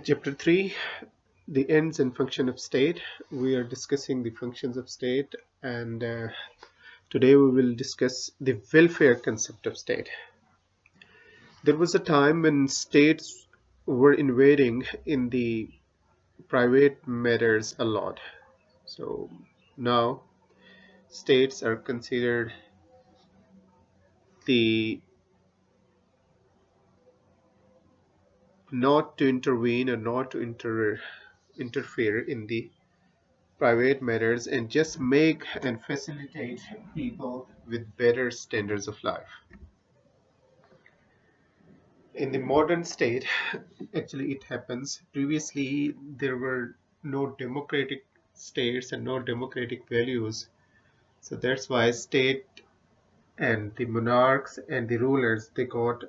Chapter 3, the ends and function of state. We are discussing the functions of state, and today we will discuss the welfare concept of state. There was a time when states were invading in the private matters a lot. So now states are considered the not to intervene or not to interfere in the private matters and just make and facilitate people with better standards of life. In the modern state, actually, it happens. Previously, there were no democratic states and no democratic values. So that's why state and the monarchs and the rulers they got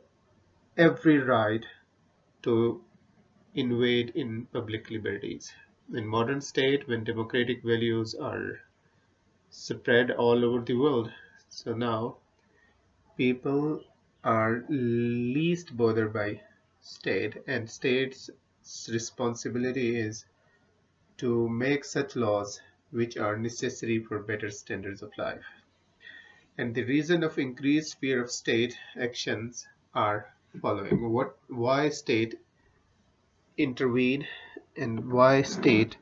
every right to invade in public liberties. In modern state, when democratic values are spread all over the world, so now people are least bothered by state, and state's responsibility is to make such laws which are necessary for better standards of life. And the reason of increased fear of state actions are following: why state intervene and why state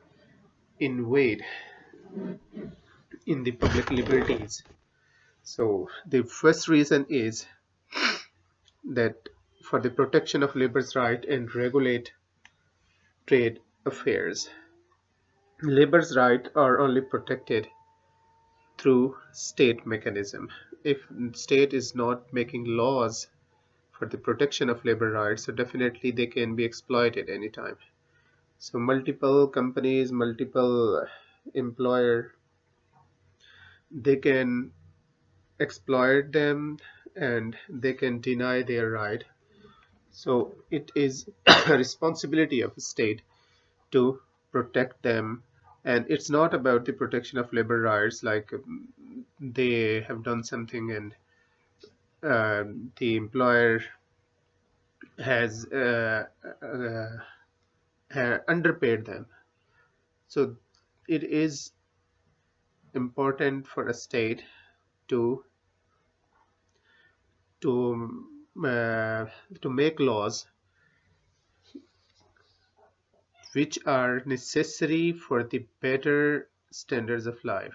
invade in the public liberties. So the first reason is that for the protection of labor's right and regulate trade affairs. Labor's rights are only protected through state mechanism. If state is not making laws for the protection of labor rights, so definitely they can be exploited anytime. So multiple companies, multiple employer, they can exploit them and they can deny their right. So it is a responsibility of a state to protect them, and it's not about the protection of labor rights like they have done something and the employer has underpaid them. So it is important for a state to to to make laws which are necessary for the better standards of life.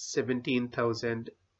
17,000,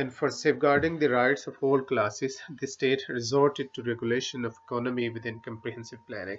And for safeguarding the rights of all classes, the state resorted to regulation of economy within comprehensive planning.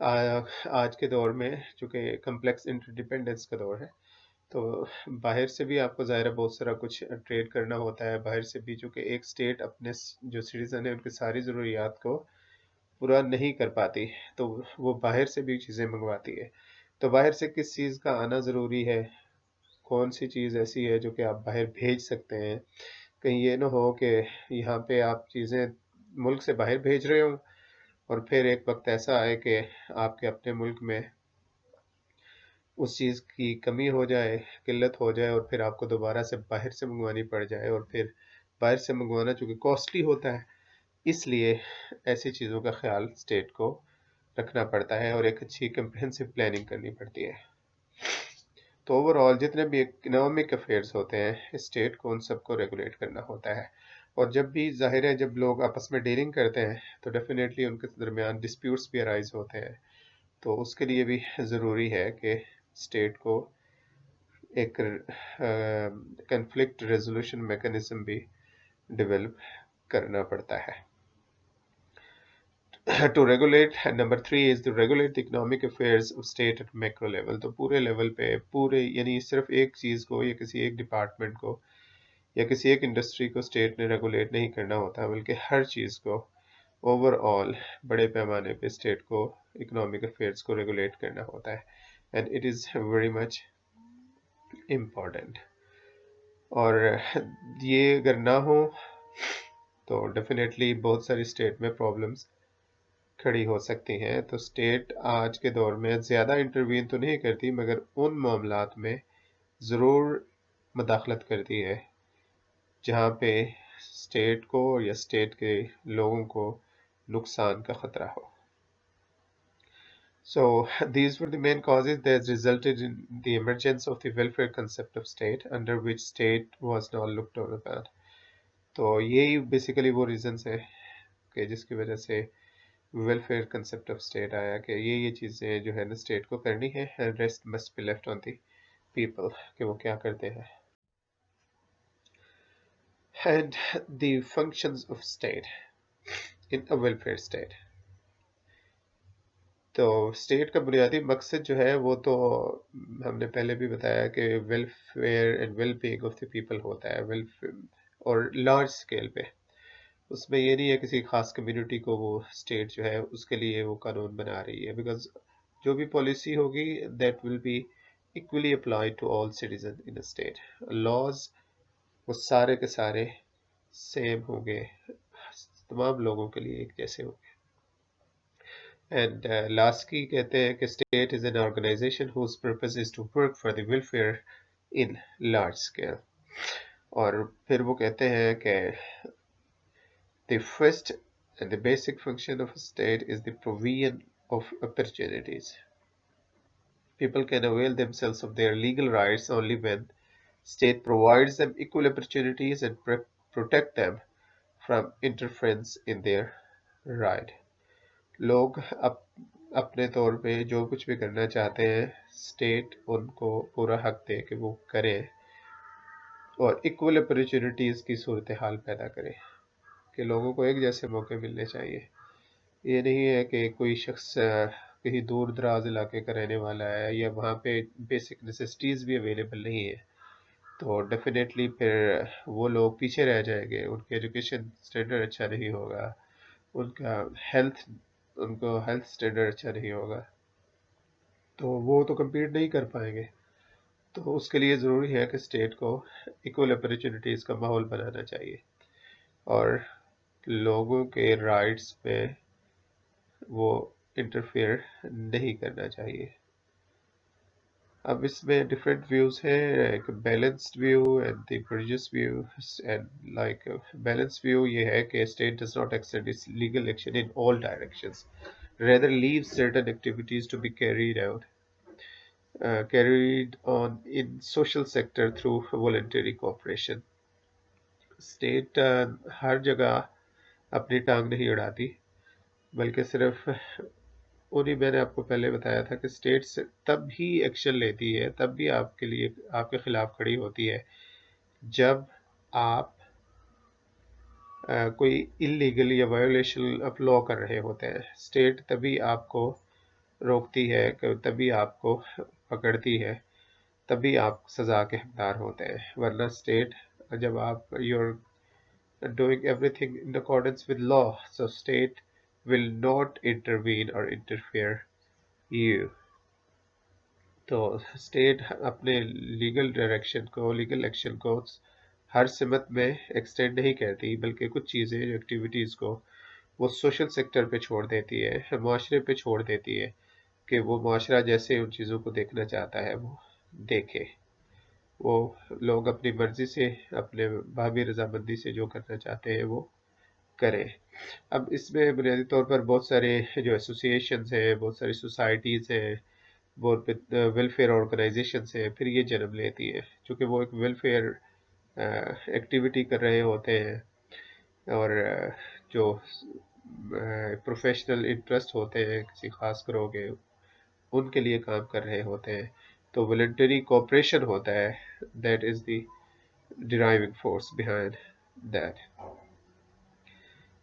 آج کے دور میں چونکہ complex انٹرڈیپینڈنس کا دور ہے، تو باہر سے بھی آپ کو ظاہر ہے بہت سارا کچھ ٹریڈ کرنا ہوتا ہے، باہر سے بھی چونکہ ایک اسٹیٹ اپنے جو سٹیزن ہیں ان کی ساری ضروریات کو پورا نہیں کر پاتی، تو وہ باہر سے بھی چیزیں منگواتی ہے۔ تو باہر سے کس چیز کا آنا ضروری ہے، کون سی چیز ایسی ہے جو کہ آپ باہر بھیج سکتے ہیں، کہیں یہ نہ ہو کہ یہاں پہ آپ چیزیں ملک سے باہر بھیج رہے ہوں اور پھر ایک وقت ایسا آئے کہ آپ کے اپنے ملک میں اس چیز کی کمی ہو جائے، قلت ہو جائے، اور پھر آپ کو دوبارہ سے باہر سے منگوانی پڑ جائے، اور پھر باہر سے منگوانا چونکہ کاسٹلی ہوتا ہے، اس لیے ایسی چیزوں کا خیال اسٹیٹ کو رکھنا پڑتا ہے اور ایک اچھی کمپریہنسو پلاننگ کرنی پڑتی ہے۔ تو اوور آل جتنے بھی اکنامک افیئرس ہوتے ہیں، اسٹیٹ کو ان سب کو ریگولیٹ کرنا ہوتا ہے، اور جب بھی ظاہر ہے جب لوگ آپس میں ڈیلنگ کرتے ہیں تو ڈیفینیٹلی ان کے درمیان ڈسپیوٹس بھی ارائز ہوتے ہیں، تو اس کے لیے بھی ضروری ہے کہ اسٹیٹ کو ایک کنفلکٹ ریزولوشن میکانزم بھی ڈیولپ کرنا پڑتا ہے۔ To regulate, number 3 is to regulate the economic affairs of state at macro level. تو پورے لیول پہ پورے یعنی صرف ایک چیز کو یا کسی ایک ڈپارٹمنٹ کو یا کسی ایک انڈسٹری کو اسٹیٹ نے ریگولیٹ نہیں کرنا ہوتا، بلکہ ہر چیز کو اوور آل بڑے پیمانے پہ اسٹیٹ کو اکنامک افیئرس کو ریگولیٹ کرنا ہوتا ہے، and it is very much important. اور یہ اگر نہ ہو تو ڈیفینیٹلی بہت ساری اسٹیٹ میں پرابلمس کھڑی ہو سکتی ہیں۔ تو اسٹیٹ آج کے دور میں زیادہ انٹروین تو نہیں کرتی، مگر ان معاملات میں ضرور مداخلت کرتی ہے جہاں پہ اسٹیٹ کو یا اسٹیٹ کے لوگوں کو نقصان کا خطرہ ہو۔ So these were the main causes that resulted in the emergence of the welfare concept of state, under which state was not looked down upon. تو یہی بیسیکلی وہ ریزنس ہیں کہ جس کی وجہ سے ویلفیئر کنسپٹ آف اسٹیٹ آیا کہ یہ چیزیں جو ہے نا اسٹیٹ کو کرنی ہے، and rest must be left on the people کہ وہ کیا کرتے ہیں۔ And the functions of state in a welfare state. تو اسٹیٹ کا بنیادی مقصد جو ہے وہ تو ہم نے پہلے بھی بتایا کہ welfare and well being of the people ہوتا ہے، ویلفیئر اور لارج اسکیل پہ۔ اس میں یہ نہیں ہے کسی خاص کمیونٹی کو وہ اسٹیٹ جو ہے اس کے لیے وہ قانون بنا رہی ہے، بیکاز جو بھی پالیسی ہوگی that will be equally applied to all citizens in a state. Laws وہ سارے کے سارے سیم ہوں گے، تمام لوگوں کے لیے ایک جیسے ہوں گے۔ اینڈ لاسکی کہتے ہیں کہ state is an organization whose purpose is to work for the welfare in large scale. اور پھر وہ کہتے ہیں کہ the first and the basic function of a state is the provision of opportunities. People can avail themselves of their legal rights only when state provides them equal opportunities and protect them from interference in their right. لوگ اپنے طور پہ جو کچھ بھی کرنا چاہتے ہیں اسٹیٹ ان کو پورا حق دے کہ وہ کریں اور ایکول اپرچونٹیز کی صورتحال پیدا کریں کہ لوگوں کو ایک جیسے موقع ملنے چاہیے۔ یہ نہیں ہے کہ کوئی شخص کہیں دور دراز علاقے کا رہنے والا ہے یا وہاں پہ بیسک نیسیسٹیز بھی اویلیبل نہیں ہے تو ڈیفینیٹلی پھر وہ لوگ پیچھے رہ جائیں گے، ان کے ایجوکیشن اسٹینڈرڈ اچھا نہیں ہوگا، ان کو ہیلتھ اسٹینڈرڈ اچھا نہیں ہوگا، تو وہ تو کمپیٹ نہیں کر پائیں گے۔ تو اس کے لیے ضروری ہے کہ اسٹیٹ کو ایکول اپرچونٹیز کا ماحول بنانا چاہیے اور لوگوں کے رائٹس میں وہ انٹرفیئر نہیں کرنا چاہیے۔ اب اس میں ڈفرینٹ ویوز ہیں، ایک balanced view and the prejudice view. And like balanced view یہ ہے کہ state does not extend its legal action in all directions, rather leave certain activities to be carried on in social sector through voluntary cooperation. State ہر جگہ اپنی ٹانگ نہیں اڑاتی، بلکہ صرف انہیں میں نے آپ کو پہلے بتایا تھا کہ اسٹیٹ تب ہی ایکشن لیتی ہے، تب بھی آپ کے خلاف کھڑی ہوتی ہے جب آپ کوئی انلیگل یا وایولیشن آف لا کر رہے ہوتے ہیں۔ اسٹیٹ تبھی آپ کو روکتی ہے کہ تبھی آپ کو پکڑتی ہے، تبھی آپ سزا کے حقدار ہوتے ہیں، ورنہ اسٹیٹ جب آپ you're doing everything in accordance with law, so state will not intervene or interfere you. تو اسٹیٹ اپنے لیگل ڈائریکشن کو، لیگل ایکشن کو ہر سمت میں ایکسٹینڈ نہیں کرتی، بلکہ کچھ چیزیں جو ایکٹیویٹیز کو وہ سوشل سیکٹر پہ چھوڑ دیتی ہے، معاشرے پہ چھوڑ دیتی ہے کہ وہ معاشرہ جیسے ان چیزوں کو دیکھنا چاہتا ہے وہ دیکھے، وہ لوگ اپنی مرضی سے، اپنے بھابی رضامندی سے جو کرنا چاہتے ہیں وہ کریں۔ اب اس میں بنیادی طور پر بہت سارے جو ایسوسیشنز ہیں، بہت ساری سوسائٹیز ہیں، بہت ویلفیئر آرگنائزیشنز ہیں، پھر یہ جنم لیتی ہیں، چونکہ وہ ایک ویلفیئر ایکٹیویٹی کر رہے ہوتے ہیں، اور جو پروفیشنل انٹرسٹ ہوتے ہیں کسی خاص گروہ کے، ان کے لیے کام کر رہے ہوتے ہیں، تو ولنٹری کوپریشن ہوتا ہے، that is the driving force behind that.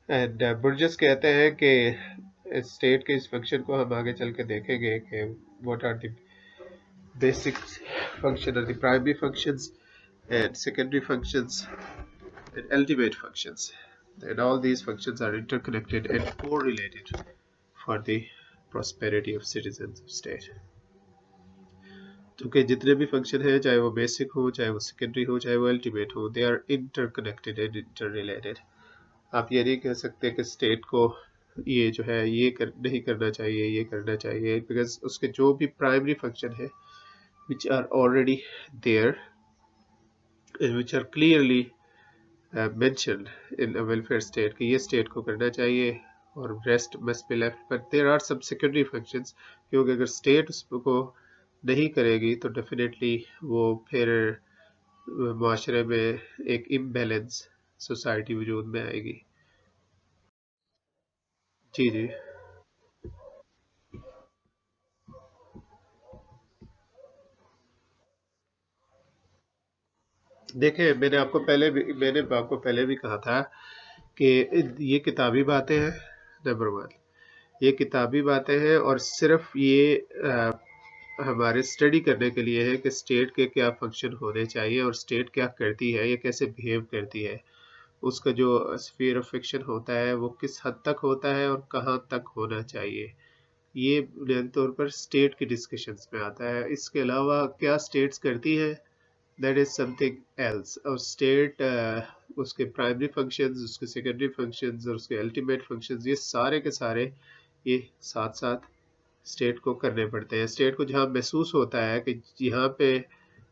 And برجس کہتے ہیں کہ اسٹیٹ کے اس فنکشن کو ہم آگے چل کے دیکھیں گے کہ what are the basic function or the primary functions and secondary functions and ultimate functions, and all these functions are interconnected and correlated for the prosperity of citizens of state. کیونکہ جتنے بھی فنکشن ہیں، چاہے وہ basic ہو، چاہے وہ secondary ہو، چاہے وہ الٹیمیٹ ہو، they are interconnected and interrelated. آپ یہ نہیں کہہ سکتے کہ اسٹیٹ کو یہ جو ہے یہ نہیں کرنا چاہیے، یہ کرنا چاہیے، بیکاز اس کے جو بھی پرائمری فنکشن ہے which are already there and which are clearly mentioned in a welfare state کہ یہ اسٹیٹ کو کرنا چاہیے اور rest must be left, but there are some secondary functions کیونکہ اگر اسٹیٹ اس کو نہیں کرے گی تو ڈیفینیٹلی وہ پھر معاشرے میں ایک امبیلنس سوسائٹی وجود میں آئے گی۔ جی جی دیکھیں، میں نے آپ کو پہلے بھی کہا تھا کہ یہ کتابی باتیں ہیں، نمبر ون یہ کتابی باتیں ہیں، اور صرف یہ ہمارے اسٹڈی کرنے کے لیے ہے کہ اسٹیٹ کے کیا فنکشن ہونے چاہیے اور اسٹیٹ کیا کرتی ہے، یہ کیسے بیہیو کرتی ہے، اس کا جو اسفیئر آف ایکشن ہوتا ہے وہ کس حد تک ہوتا ہے اور کہاں تک ہونا چاہیے، یہ بنیادی طور پر اسٹیٹ کی ڈسکشنز میں آتا ہے۔ اس کے علاوہ کیا اسٹیٹس کرتی ہے، that is something else. اور اسٹیٹ اس کے پرائمری فنکشنز، اس کے سیکنڈری فنکشنز اور اس کے الٹیمیٹ فنکشنز، یہ سارے کے سارے یہ ساتھ ساتھ اسٹیٹ کو کرنے پڑتے ہیں۔ اسٹیٹ کو جہاں محسوس ہوتا ہے کہ یہاں پہ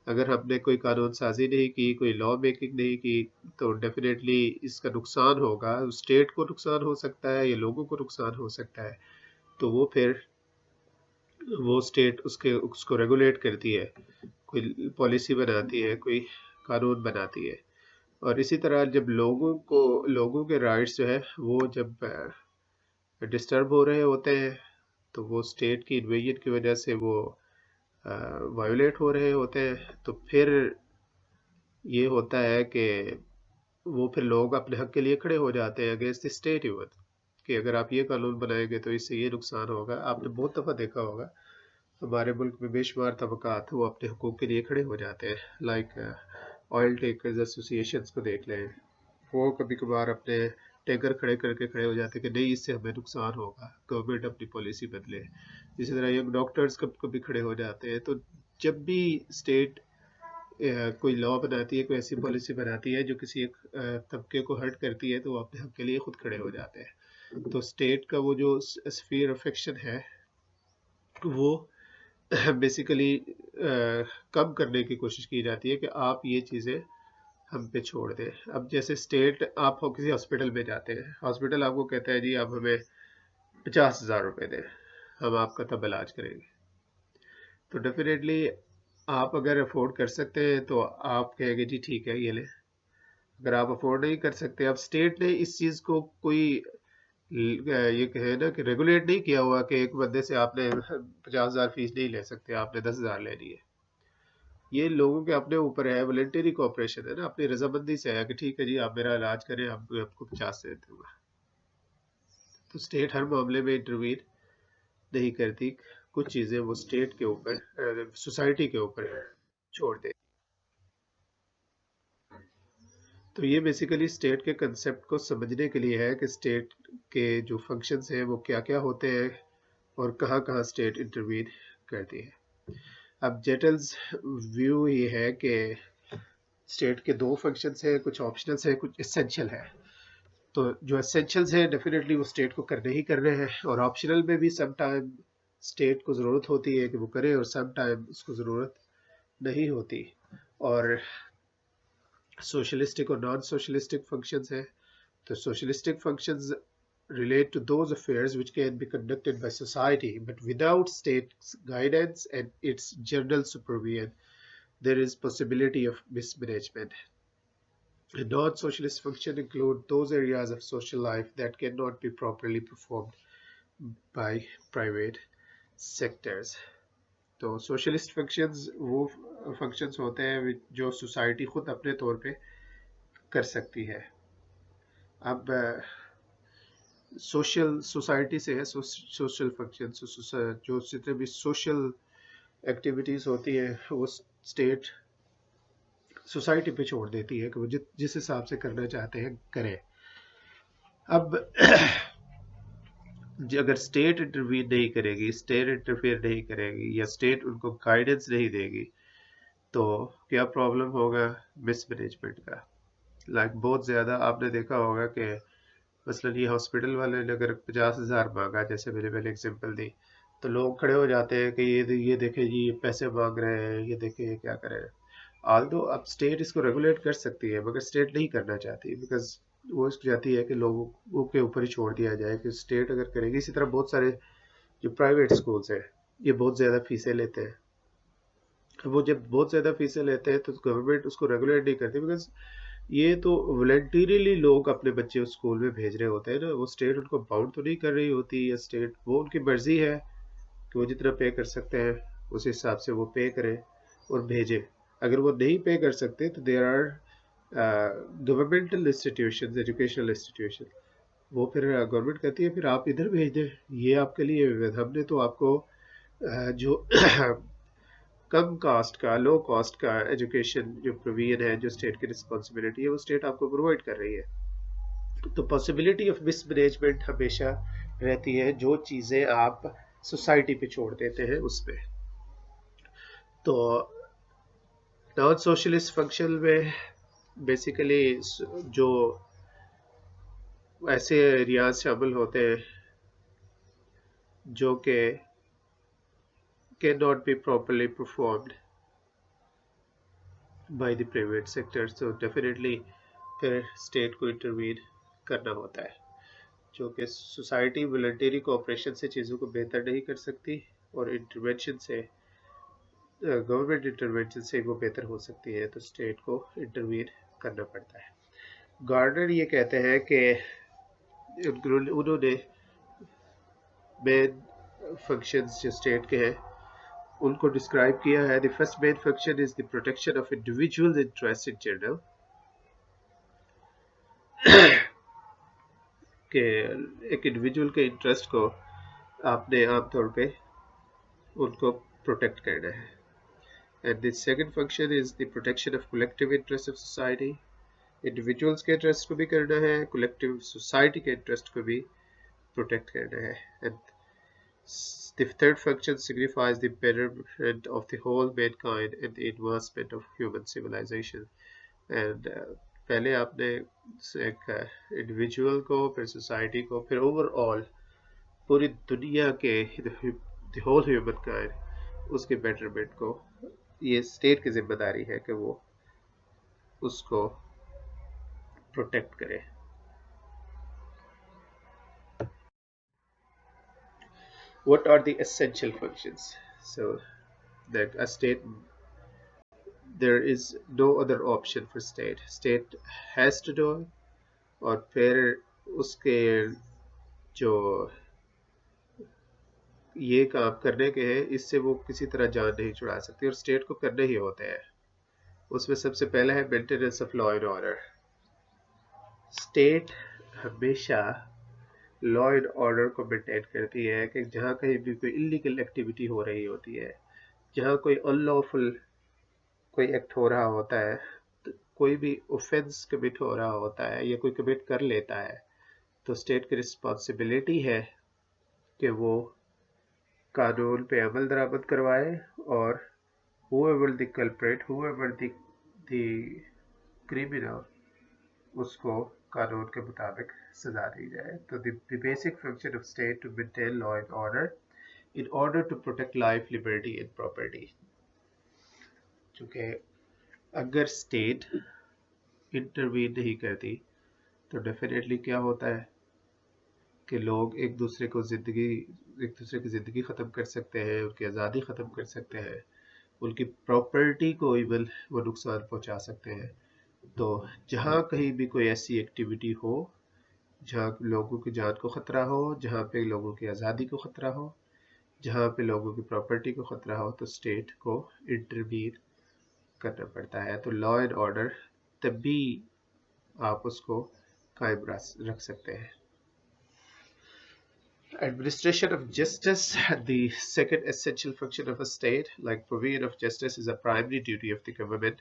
اگر ہم نے کوئی قانون سازی نہیں کی، کوئی لا میکنگ نہیں کی، تو ڈیفینیٹلی اس کا نقصان ہوگا، اسٹیٹ کو نقصان ہو سکتا ہے یا لوگوں کو نقصان ہو سکتا ہے، تو وہ پھر وہ اسٹیٹ اس کو ریگولیٹ کرتی ہے، کوئی پالیسی بناتی ہے، کوئی قانون بناتی ہے۔ اور اسی طرح جب لوگوں کے رائٹس جو ہے وہ جب ڈسٹرب ہو رہے ہوتے ہیں تو وہ اسٹیٹ کی انویژن کی وجہ سے وہ وائولیٹ ہو رہے ہوتے ہیں، تو پھر یہ ہوتا ہے کہ وہ پھر لوگ اپنے حق کے لیے کھڑے ہو جاتے ہیں اگینسٹ دی اسٹیٹ ایون، کہ اگر آپ یہ قانون بنائیں گے تو اس سے یہ نقصان ہوگا۔ آپ نے بہت دفعہ دیکھا ہوگا ہمارے ملک میں بے شمار طبقات وہ اپنے حقوق کے لیے کھڑے ہو جاتے ہیں، لائک آئل ٹینکرز ایسوسیشنز کو دیکھ لیں، وہ کبھی کبھار اپنے ٹینکر کھڑے ہو جاتے ہیں کہ نہیں اس سے ہمیں نقصان ہوگا، گورنمنٹ اپنی پالیسی بدلے۔ اسی طرح ینگ ڈاکٹرز کبھی کھڑے ہو جاتے ہیں۔ تو جب بھی اسٹیٹ کوئی لا بناتی ہے، کوئی ایسی پالیسی بناتی ہے جو کسی ایک طبقے کو ہرٹ کرتی ہے، تو وہ اپنے حق کے لیے خود کھڑے ہو جاتے ہیں۔ تو اسٹیٹ کا وہ جو اسفیئر آف ایکشن ہے وہ بیسیکلی کم کرنے کی کوشش کی جاتی ہے کہ آپ یہ چیزیں ہم پہ چھوڑ دیں۔ اب جیسے اسٹیٹ، آپ کسی ہاسپٹل میں جاتے ہیں، ہاسپٹل آپ کو کہتا ہے جی آپ ہمیں 50,000 روپے دیں، ہم آپ کا تب علاج کریں گے، تو ڈیفینیٹلی آپ اگر افورڈ کر سکتے ہیں تو آپ کہیں گے جی ٹھیک ہے یہ لیں۔ اگر آپ افورڈ نہیں کر سکتے، اب اسٹیٹ نے اس چیز کو کوئی یہ کہے نا کہ ریگولیٹ نہیں کیا ہوا کہ ایک بندے سے آپ نے 50,000 فیس نہیں لے سکتے، آپ نے 10,000 لینی ہے۔ یہ لوگوں کے اپنے اوپر ہے، والنٹری کوآپریشن ہے نا، اپنی رضامندی سے ہے کہ ٹھیک ہے جی آپ میرا علاج کریں، آپ کو 50 دے دوں گا۔ تو اسٹیٹ ہر معاملے میں انٹروین نہیں کرتی، کچھ چیزیں وہ اسٹیٹ کے اوپر سوسائٹی کے اوپر چھوڑ دیتی. تو یہ بیسیکلی اسٹیٹ کے کنسپٹ کو سمجھنے کے لیے ہے کہ اسٹیٹ کے جو فنکشنز ہیں وہ کیا کیا ہوتے ہیں اور کہاں کہاں اسٹیٹ انٹروین کرتی ہے. اب جیٹلز ویو یہ ہے کہ اسٹیٹ کے دو فنکشنز ہیں، کچھ آپشنلز ہیں، کچھ اسینشل ہیں. تو جو اسینشلز ہیں ڈیفینیٹلی وہ اسٹیٹ کو کرنے ہی کرنے ہیں، اور آپشنل میں بھی سم ٹائم اسٹیٹ کو ضرورت ہوتی ہے کہ وہ کرے اور سم ٹائم اس کو ضرورت نہیں ہوتی. اور سوشلسٹک اور نان سوشلسٹک فنکشنز ہیں. تو سوشلسٹک functions relate to those affairs which can be conducted by society, but without state's guidance and its general supervision, there is possibility of mismanagement. And non-socialist functions include those areas of social life that cannot be properly performed by private sectors. تو socialist functions وہ functions ہوتے ہیں جو society خود اپنے طور پہ کر سکتی ہے. اب سوشل سوسائٹی سے ہے سوشل فنکشن، جو جتنے بھی سوشل ایکٹیویٹیز ہوتی ہیں وہ اسٹیٹ سوسائٹی پہ چھوڑ دیتی ہے کہ وہ جس حساب سے کرنا چاہتے ہیں کریں. اب اگر اسٹیٹ انٹروین نہیں کرے گی، اسٹیٹ انٹرفیئر نہیں کرے گی، یا اسٹیٹ ان کو گائیڈنس نہیں دے گی، تو کیا پرابلم ہوگا؟ مس مینجمنٹ کا. بہت زیادہ آپ نے دیکھا ہوگا کہ مثلاً یہ ہاسپٹل والے نے اگر 50,000 مانگا، جیسے میں نے پہلے ایگزامپل دی، تو لوگ کھڑے ہو جاتے ہیں کہ یہ دیکھیں جی یہ پیسے مانگ رہے ہیں، یہ دیکھیں یہ کیا کرے. آلدو اب اسٹیٹ اس کو ریگولیٹ کر سکتی ہے، مگر اسٹیٹ نہیں کرنا چاہتی، بیکاز وہ اس کو چاہتی ہے کہ لوگوں کے اوپر ہی چھوڑ دیا جائے کہ اسٹیٹ اگر کرے گی. اسی طرح بہت سارے جو پرائیویٹ اسکولس ہیں یہ بہت زیادہ فیسیں لیتے ہیں. وہ جب بہت زیادہ فیسیں لیتے ہیں تو گورنمنٹ اس کو ریگولیٹ نہیں کرتی، بیکاز یہ تو والنٹیرلی لوگ اپنے بچے اسکول میں بھیج رہے ہوتے ہیں نا. وہ اسٹیٹ ان کو باؤنڈ تو نہیں کر رہی ہوتی، یا اسٹیٹ وہ ان کی مرضی ہے کہ وہ جتنا پے کر سکتے ہیں اس حساب سے وہ پے کریں اور بھیجیں. اگر وہ نہیں پے کر سکتے تو there are governmental institution, educational institution, وہ پھر گورنمنٹ کہتی ہے پھر آپ ادھر بھیج دیں، یہ آپ کے لیے ہم نے تو آپ کو جو کم کاسٹ کا، لو کاسٹ کا ایجوکیشن جو پروویژن ہے، جو اسٹیٹ کی رسپانسبلٹی ہے، وہ اسٹیٹ آپ کو پرووائڈ کر رہی ہے. تو پاسبلٹی آف مس مینجمنٹ ہمیشہ رہتی ہے جو چیزیں آپ سوسائٹی پہ چھوڑ دیتے ہیں اس میں. تو نان سوشلسٹ فنکشن میں بیسیکلی جو ایسے ایریاز شامل ہوتے ہیں جو کہ cannot be properly performed by the private sector, so definitely پھر اسٹیٹ کو انٹروین کرنا ہوتا ہے، جو کہ سوسائٹی والنٹری کوآپریشن سے چیزوں کو بہتر نہیں کر سکتی، اور انٹروینشن سے گورنمنٹ انٹروینشن سے وہ بہتر ہو سکتی ہے، تو اسٹیٹ کو انٹروین کرنا پڑتا ہے. گارڈنر یہ کہتے ہیں کہ انہوں نے مین فنکشنز جو اسٹیٹ کے ہیں ان کو ڈسکرائب کیا ہے. The first main function is the protection of individual interest in general, کہ ایک انڈیویجول کے انٹرسٹ کو آپ نے عام طور پہ ان کو پروٹیکٹ کرنا ہے. And the second function is the protection of collective interest of society, individuals کے انٹرسٹ کو بھی کرنا ہے، کولیکٹیو سوسائٹی کے انٹرسٹ کو بھی پروٹیکٹ کرنا ہے. And the third function signifies the betterment of the whole mankind and the advancement of human civilization. And پہلے آپ نے ایک انڈیویجول کو، پھر سوسائٹی کو، پھر اوور آل پوری دنیا کے the whole humankind اس کے بیٹرمنٹ کو یہ اسٹیٹ کی ذمہ داری ہے کہ وہ اس کو پروٹیکٹ کرے. What are the essential functions? So that a state, there is no other option for state. State has to do it, اور پھر اس کے جو یہ کام کرنے کے ہیں اس سے وہ کسی طرح جان نہیں چھڑا سکتی، اور اسٹیٹ کو کرنے ہی ہوتے ہیں. اس میں سب سے پہلا ہے maintenance of law and order. State ہمیشہ لا اینڈ آرڈر کو مینٹین کرتی ہے کہ جہاں کہیں بھی کوئی انلیگل ایکٹیویٹی ہو رہی ہوتی ہے، جہاں کوئی ان لافل کوئی ایکٹ ہو رہا ہوتا ہے، کوئی بھی اوفینس کمٹ ہو رہا ہوتا ہے یا کوئی کمٹ کر لیتا ہے، تو اسٹیٹ کی رسپانسبلٹی ہے کہ وہ قانون پہ عمل درآمد کروائے اور whoever the culprit, whoever the criminal، اس کو قانون کے مطابق سزا دی جائے. تو the basic function of state to maintain law and order in order to protect life, liberty and property. چونکہ اگر اسٹیٹ انٹروین نہیں کرتی تو ڈیفینیٹلی کیا ہوتا ہے کہ لوگ ایک دوسرے کی زندگی ختم کر سکتے ہیں، ان کی آزادی ختم کر سکتے ہیں، ان کی پراپرٹی کو ایون وہ نقصان پہنچا سکتے ہیں. تو جہاں کہیں بھی کوئی ایسی ایکٹیویٹی ہو جہاں لوگوں کی جان کو خطرہ ہو، جہاں پہ لوگوں کی آزادی کو خطرہ ہو، جہاں پہ لوگوں کی پراپرٹی کو خطرہ ہو، تو اسٹیٹ کو انٹروین کرنا پڑتا ہے. تو لا اینڈ آرڈر تبھی آپ اس کو قائم رکھ سکتے ہیں. Administration of justice, the second essential function of a state, like provision of justice, is a primary duty of the government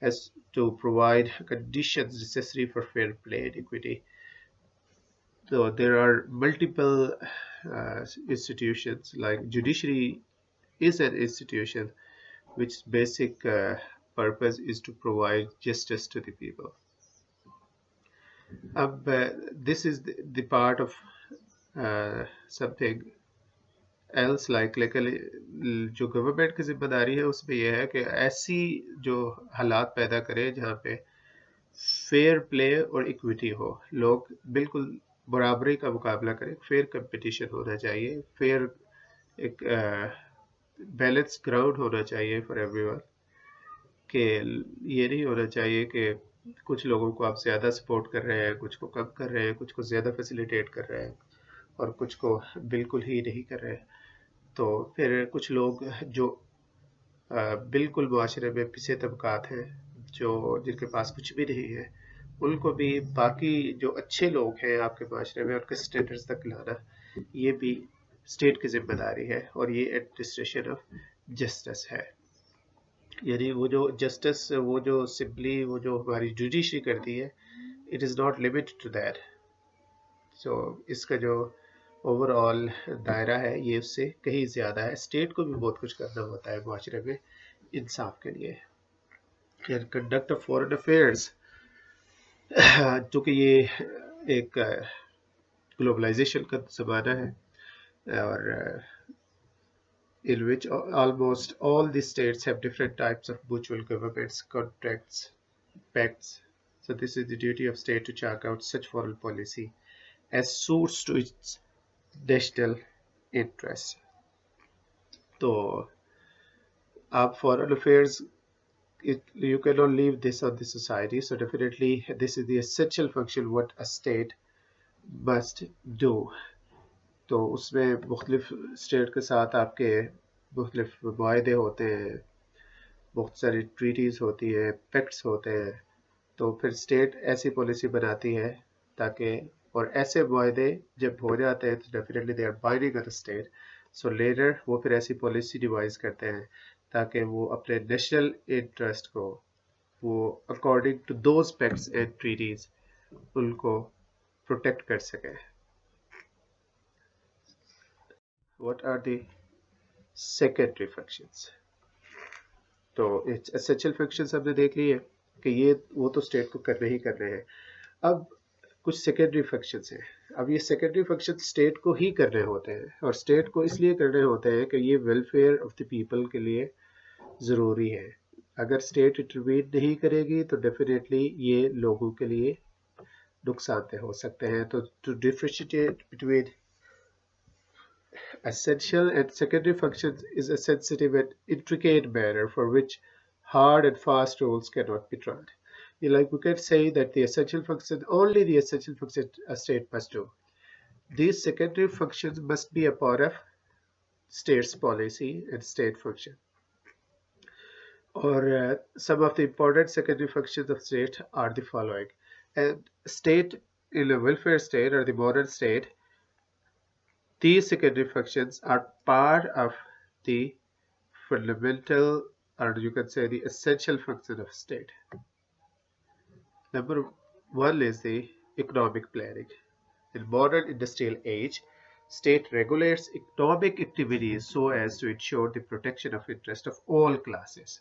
as to provide conditions necessary for fair play and equity. So there are multiple institutions, like judiciary is an institution which basic purpose is to provide justice to the people. This is the part of something else, like جو government کی ذمہ داری ہے اس میں یہ ہے کہ ایسی جو حالات پیدا کرے جہاں پہ فیئر پلے اور ایکویٹی ہو، لوگ بالکل برابری کا مقابلہ کریں، فیئر کمپٹیشن ہونا چاہیے، فیئر ایک بیلنس گراؤنڈ ہونا چاہیے فار ایوری ون، کہ یہ نہیں ہونا چاہیے کہ کچھ لوگوں کو آپ زیادہ سپورٹ کر رہے ہیں، کچھ کو کم کر رہے ہیں، کچھ کو زیادہ فیسیلیٹیٹ کر رہے ہیں اور کچھ کو بالکل ہی نہیں کر رہے. تو پھر کچھ لوگ جو بالکل معاشرے میں پسے طبقات ہیں، جن کے پاس کچھ بھی نہیں ہے، ان کو بھی باقی جو اچھے لوگ ہیں آپ کے معاشرے میں ان کے اسٹینڈرڈز تک لانا، یہ بھی اسٹیٹ کی ذمہ داری ہے. اور یہ ایڈمنسٹریشن آف جسٹس ہے. یعنی وہ جو جسٹس، وہ جو سمپلی وہ جو ہماری جوڈیشری کرتی ہے، it is not limited to that. So اس کا جو اوور آل دائرہ ہے یہ اس سے کہیں زیادہ ہے. اسٹیٹ کو بھی بہت کچھ کرنا ہوتا ہے معاشرے میں انصاف کے لیے. کنڈکٹ آف فورن افیئرس، چونکہ یہ ایک گلوبلائزیشن کا زمانہ ہے اور in which almost all the states have different types of mutual governments, contracts, pacts. So this is the duty of state to chart out such foreign policy as suits to its national interests. So foreign affairs, you cannot leave this on the society. So definitely this is the essential function what a state must do. تو اس میں مختلف state کے ساتھ آپ کے مختلف معاہدے ہوتے ہیں، بہت ساری ٹریٹیز ہوتی ہیں، پیکٹس ہوتے ہیں. تو پھر اسٹیٹ ایسی پالیسی بناتی ہے تاکہ، اور ایسے معاہدے جب ہو جاتے ہیں تو definitely they are binding on state. So later وہ پھر ایسی پالیسی ڈیوائز کرتے ہیں تاکہ وہ اپنے نیشنل انٹرسٹ کو وہ according to those pacts and treaties ان کو پروٹیکٹ کر سکیں. What are the secondary functions؟ تو essential functions ہم نے دیکھ لی ہے کہ یہ وہ تو اسٹیٹ کو کرنے ہی کرنے ہیں. اب کچھ سیکنڈری فنکشنز ہیں. اب یہ سیکنڈری فنکشن اسٹیٹ کو ہی کرنے ہوتے ہیں، اور اسٹیٹ کو اس لیے کرنے ہوتے ہیں کہ یہ ویلفیئر آف دی پیپل کے لیے ضروری ہے. اگر اسٹیٹ انٹروین نہیں کرے گی تو ڈیفینیٹلی یہ لوگوں کے لیے نقصان دہ ہو سکتے ہیں. تو to differentiate between essential and secondary functions is a sensitive and intricate matter for which hard and fast rules cannot be drawn. Like we can say that the essential function, only the essential function a state must do. These secondary functions must be a part of state's policy and state function. Or some of the important secondary functions of state are the following. And state, in a welfare state or the modern state, these secondary functions are part of the fundamental, or you can say the essential function of state. Number one is the economic planning. In modern industrial age, state regulates economic activities so as to ensure the protection of interest of all classes.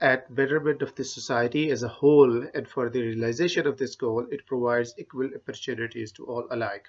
at betterment of the society as a whole, and for the realization of this goal it provides equal opportunities to all alike.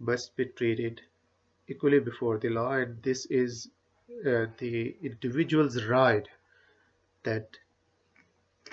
must be treated equally before the law, and this is the individual's right that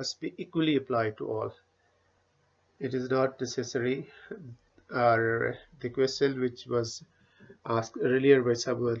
must be equally applied to all. It is not necessary, or the question which was asked earlier by someone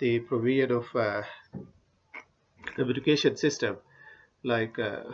the provision of communication system, like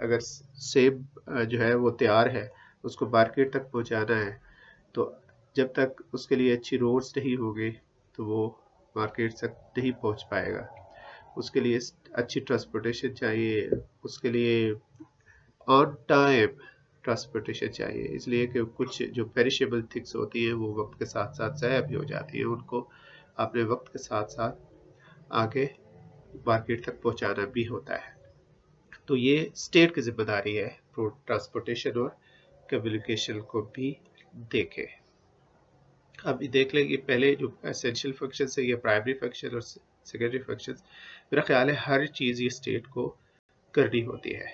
اگر سیب جو ہے وہ تیار ہے، اس کو market تک پہنچانا ہے، تو جب تک اس کے لیے اچھی روڈز نہیں ہوگی تو وہ مارکیٹ تک نہیں پہنچ پائے گا. اس کے لیے اچھی ٹرانسپورٹیشن چاہیے، اس کے لیے آن ٹائم ٹرانسپورٹیشن چاہیے، اس لیے کہ کچھ جو پیریشیبل تھنگس ہوتی ہیں وہ وقت کے ساتھ ساتھ ضائع بھی ہو جاتی ہیں، ان کو اپنے وقت کے ساتھ ساتھ آگے مارکیٹ تک پہنچانا بھی ہوتا ہے. تو یہ اسٹیٹ کی ذمہ داری ہے ٹرانسپورٹیشن اور کمیونیکیشن کو بھی دیکھے. اب دیکھ لیں گے پہلے جو اسینشیل فنکشنز ہے، یہ پرائمری فنکشن اور سیکنڈری فنکشنز، میرا خیال ہے ہر چیز یہ اسٹیٹ کو کرنی ہوتی ہے.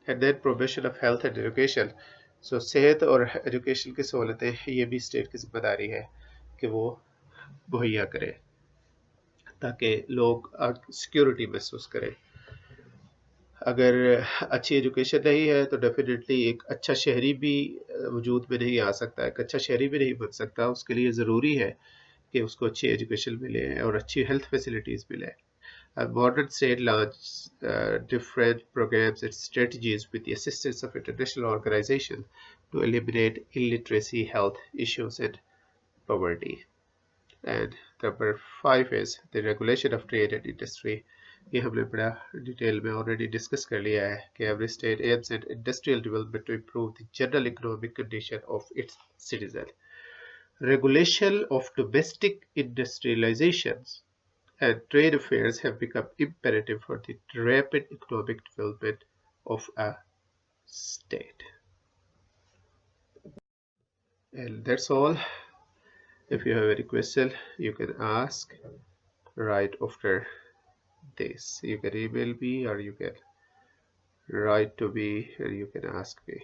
And then provision of health and education. So صحت اور ایجوکیشن کی سہولتیں یہ بھی اسٹیٹ کی ذمہ داری ہے کہ وہ مہیا کرے تاکہ لوگ سیکیورٹی محسوس کریں. اگر اچھی ایجوکیشن نہیں ہے تو ڈیفینیٹلی ایک اچھا شہری بھی وجود میں نہیں آ سکتا، ایک اچھا شہری بھی نہیں بن سکتا. اس کے لیے ضروری ہے کہ اس کو اچھی ایجوکیشن ملے اور اچھی ہیلتھ فیسلٹیز ملے. Modern state launched different programs and strategies with the assistance of international organizations to eliminate illiteracy, health issues, and poverty. And number 5 is the regulation of trade and industry. یہ ہم نے بڑا detail میں already discuss کر لیا ہے کہ every state aims at industrial development to improve the general economic condition of its citizens. Regulation of domestic industrializations and trade affairs have become imperative for the rapid economic development of a state. And that's all. If you have any question, you can ask right after this. You can email me or you can write to me or you can ask me.